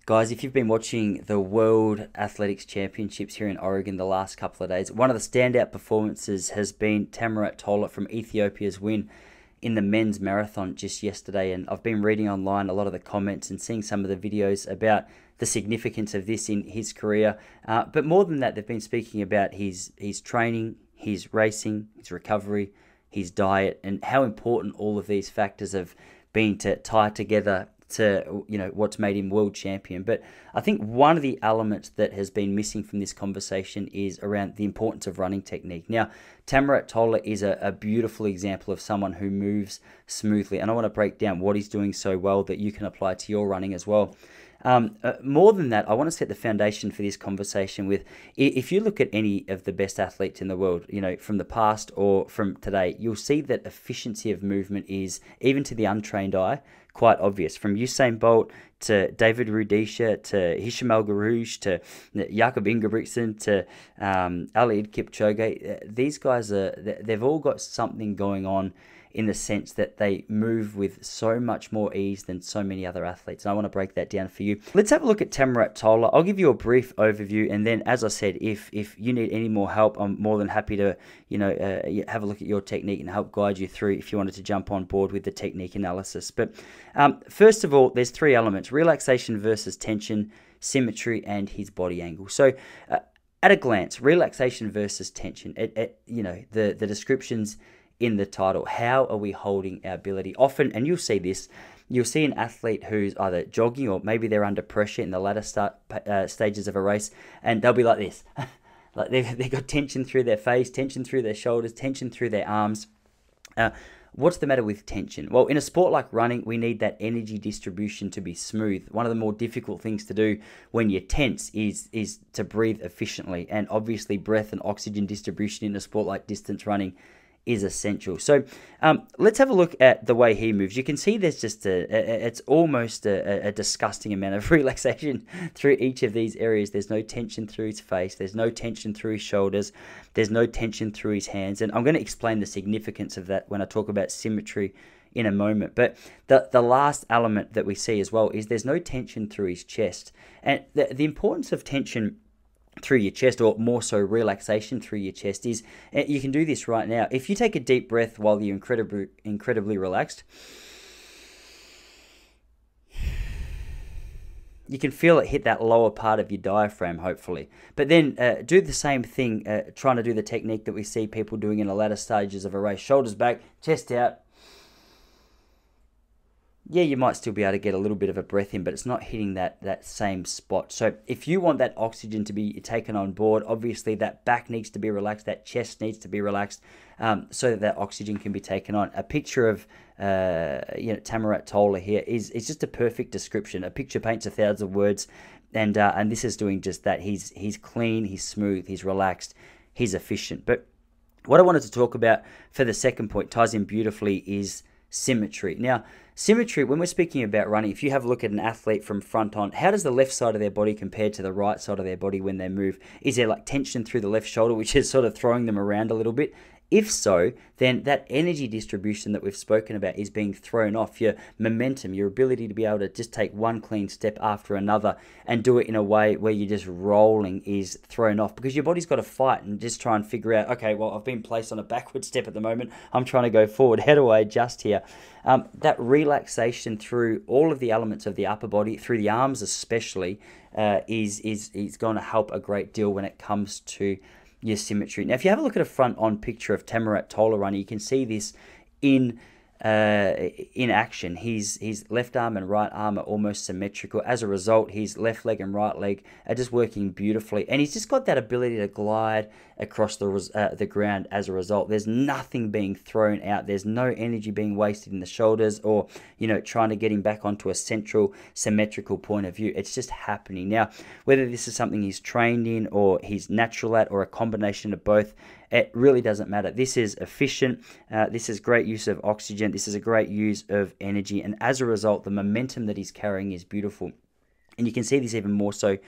Guys, if you've been watching the World Athletics Championships here in Oregon the last couple of days, one of the standout performances has been Tamirat Tola from Ethiopia's win in the men's marathon just yesterday. And I've been reading online a lot of the comments and seeing some of the videos about the significance of this in his career. But more than that, they've been speaking about his training, his racing, his recovery, his diet, and how important all of these factors have been to tie together to what's made him world champion. But I think one of the elements that has been missing from this conversation is around the importance of running technique. Now, Tamirat Tola is a beautiful example of someone who moves smoothly, and I want to break down what he's doing so well that you can apply to your running as well. More than that, I want to set the foundation for this conversation with, if you look at any of the best athletes in the world, from the past or from today, you'll see that efficiency of movement is, even to the untrained eye, quite obvious. From Usain Bolt to David Rudisha to Hisham El Guerrouj to Jakob Ingebrigtsen to Eliud Kipchoge, these guys they've all got something going on in the sense that they move with so much more ease than so many other athletes. And I want to break that down for you. Let's have a look at Tamirat Tola. I'll give you a brief overview, and then, as I said, if you need any more help, I'm more than happy to have a look at your technique and help guide you through if you wanted to jump on board with the technique analysis. But first of all, there's three elements: relaxation versus tension, symmetry, and his body angle. So at a glance, relaxation versus tension, the descriptions in the title. How are we holding our ability? Often, and you'll see this, you'll see an athlete who's either jogging or maybe they're under pressure in the latter stages of a race, and they'll be like this. Like they've got tension through their face, tension through their shoulders, tension through their arms. What's the matter with tension? Well, in a sport like running, we need that energy distribution to be smooth. One of the more difficult things to do when you're tense is to breathe efficiently, and obviously breath and oxygen distribution in a sport like distance running is essential. So let's have a look at the way he moves. You can see there's just it's almost a disgusting amount of relaxation through each of these areas. There's no tension through his face. There's no tension through his shoulders. There's no tension through his hands. And I'm going to explain the significance of that when I talk about symmetry in a moment. But the last element that we see as well is there's no tension through his chest. And the importance of tension through your chest, or more so relaxation through your chest, is, you can do this right now. If you take a deep breath while you're incredibly relaxed, you can feel it hit that lower part of your diaphragm, hopefully. But then do the same thing, trying to do the technique that we see people doing in the latter stages of a race. Shoulders back, chest out. Yeah, you might still be able to get a little bit of a breath in, but it's not hitting that same spot. So if you want that oxygen to be taken on board, obviously that back needs to be relaxed, that chest needs to be relaxed, so that oxygen can be taken on. A picture of Tamirat Tola here is just a perfect description. A picture paints 1,000 words, and this is doing just that. He's clean, he's smooth, he's relaxed, he's efficient. But what I wanted to talk about for the second point ties in beautifully is symmetry. Now, symmetry, when we're speaking about running, if you have a look at an athlete from front on, how does the left side of their body compare to the right side of their body when they move? Is there like tension through the left shoulder, which is sort of throwing them around a little bit? If so, then that energy distribution that we've spoken about is being thrown off. Your momentum, your ability to be able to just take one clean step after another and do it in a way where you're just rolling is thrown off, because your body's got to fight and just try and figure out, okay, well, I've been placed on a backward step at the moment. I'm trying to go forward. How do I adjust here? That relaxation through all of the elements of the upper body, through the arms especially, is going to help a great deal when it comes to your symmetry. Now, if you have a look at a front-on picture of Tamirat Tola running, you can see this in action. His left arm and right arm are almost symmetrical. As a result, his left leg and right leg are just working beautifully, and he's just got that ability to glide across the ground. As a result, there's nothing being thrown out. There's no energy being wasted in the shoulders, or trying to get him back onto a central symmetrical point of view. It's just happening. Now, whether this is something he's trained in or he's natural at, or a combination of both, it really doesn't matter. This is efficient. This is great use of oxygen. This is a great use of energy. And as a result, the momentum that he's carrying is beautiful. And you can see this even more so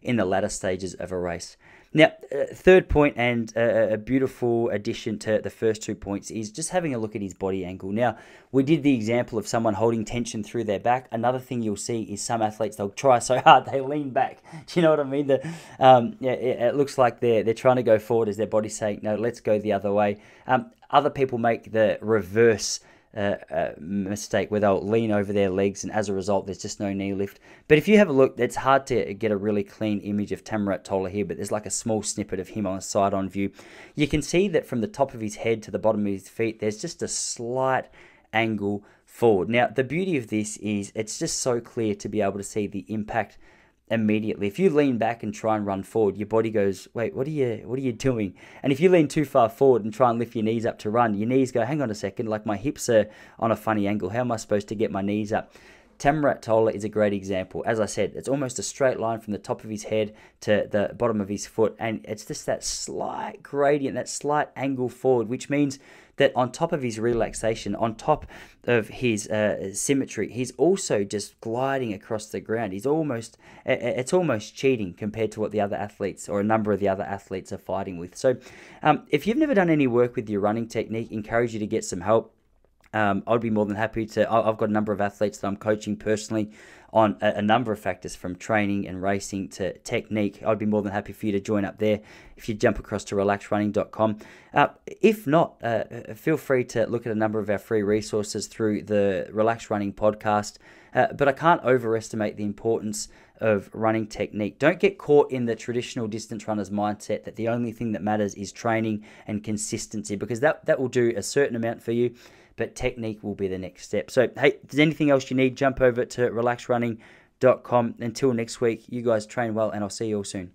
in the latter stages of a race. Now, third point, and a beautiful addition to the first 2 points, is just having a look at his body angle. Now, we did the example of someone holding tension through their back. Another thing you'll see is some athletes, they'll try so hard, they lean back. Do you know what I mean? It looks like they're trying to go forward as their body's saying, no, let's go the other way. Other people make the reverse mistake where they'll lean over their legs, and as a result there's just no knee lift. But if you have a look, it's hard to get a really clean image of Tamirat Tola here, but there's like a small snippet of him on a side-on view. You can see that from the top of his head to the bottom of his feet, there's just a slight angle forward. Now, the beauty of this is it's just so clear to be able to see the impact immediately. If you lean back and try and run forward, your body goes, wait, what are you doing? And if you lean too far forward and try and lift your knees up to run, your knees go, hang on a second, like my hips are on a funny angle. How am I supposed to get my knees up? Tamirat Tola is a great example. As I said, it's almost a straight line from the top of his head to the bottom of his foot, and it's just that slight gradient, that slight angle forward, which means that on top of his relaxation, on top of his symmetry, he's also just gliding across the ground. It's almost cheating compared to what the other athletes, or a number of the other athletes, are fighting with. So if you've never done any work with your running technique, encourage you to get some help. I'd be more than happy to. I've got a number of athletes that I'm coaching personally on a number of factors, from training and racing to technique. I'd be more than happy for you to join up there if you jump across to relaxrunning.com. If not, feel free to look at a number of our free resources through the Relax Running podcast. But I can't overestimate the importance of running technique. Don't get caught in the traditional distance runner's mindset that the only thing that matters is training and consistency, because that will do a certain amount for you, but technique will be the next step. So, hey, if there's anything else you need, jump over to relaxrunning.com. Until next week, you guys train well, and I'll see you all soon.